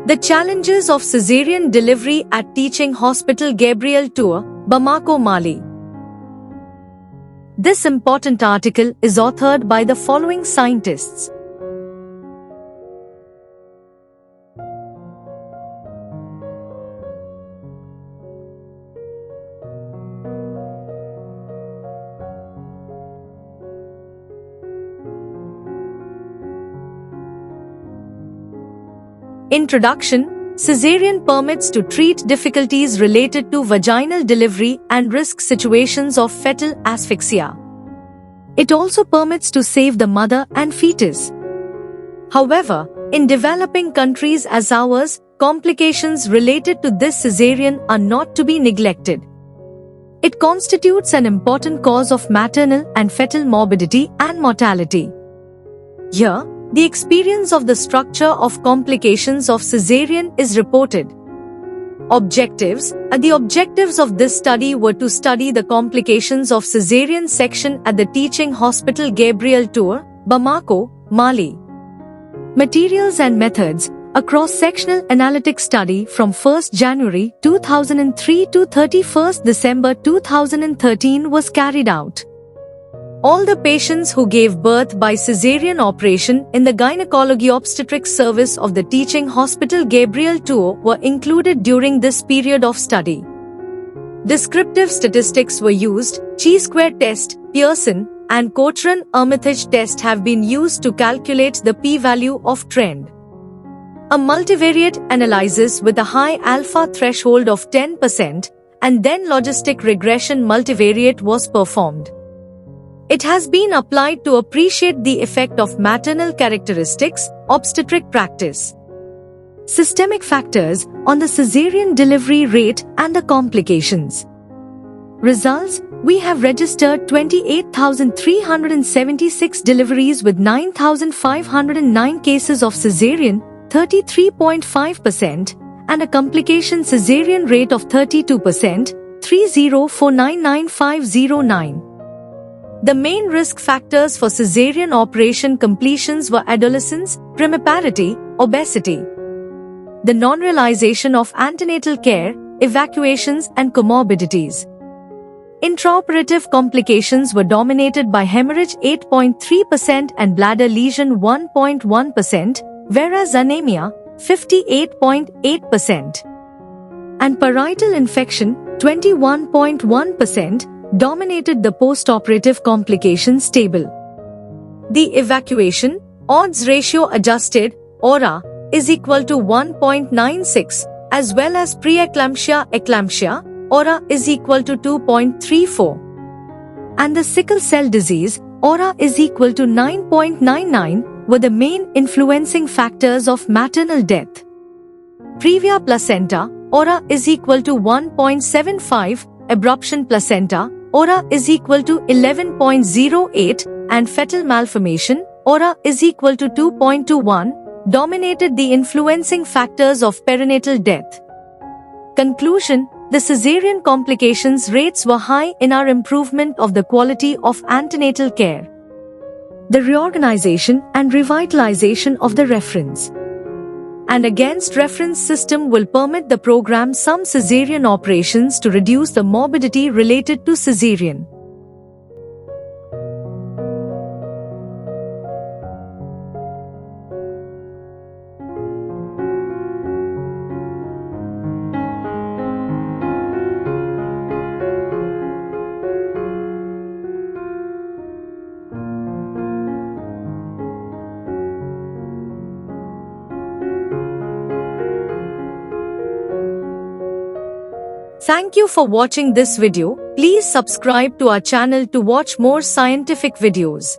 The challenges of cesarean delivery at Teaching Hospital Gabriel Tour, Bamako, Mali. This important article is authored by the following scientists. Introduction: Caesarean permits to treat difficulties related to vaginal delivery and risk situations of fetal asphyxia. It also permits to save the mother and fetus. However, in developing countries as ours, complications related to this caesarean are not to be neglected. It constitutes an important cause of maternal and fetal morbidity and mortality. Here, the experience of the structure of complications of caesarean is reported. Objectives: The objectives of this study were to study the complications of caesarean section at the Teaching Hospital Gabriel Tour, Bamako, Mali. Materials and methods: A cross-sectional analytic study from 1st January 2003 to 31st December 2013 was carried out. All the patients who gave birth by caesarean operation in the Gynecology Obstetrics Service of the Teaching Hospital Gabriel Tour were included during this period of study. Descriptive statistics were used. Chi-square test, Pearson, and Cochrane-Armitage test have been used to calculate the p-value of trend. A multivariate analysis with a high alpha threshold of 10% and then logistic regression multivariate was performed. It has been applied to appreciate the effect of maternal characteristics, obstetric practice, systemic factors on the caesarean delivery rate and the complications. Results: We have registered 28,376 deliveries with 9,509 cases of caesarean, 33.5%, and a complication caesarean rate of 32%, 304,99509. The main risk factors for caesarean operation completions were adolescence, primiparity, obesity, the non-realization of antenatal care, evacuations and comorbidities. Intraoperative complications were dominated by hemorrhage 8.3% and bladder lesion 1.1%, whereas anemia 58.8% and parietal infection 21.1% dominated the post-operative complications table. The evacuation odds ratio adjusted ORA is equal to 1.96 as well as preeclampsia ORA is equal to 2.34 and the sickle cell disease ORA is equal to 9.99 were the main influencing factors of maternal death. Previa placenta ORA is equal to 1.75, abruption placenta ORA is equal to 11.08 and fetal malformation ORA is equal to 2.21 dominated the influencing factors of perinatal death. Conclusion: The caesarean complications rates were high in our improvement of the quality of antenatal care. The reorganization and revitalization of the reference and against reference system will permit the program some caesarean operations to reduce the morbidity related to caesarean. Thank you for watching this video. Please subscribe to our channel to watch more scientific videos.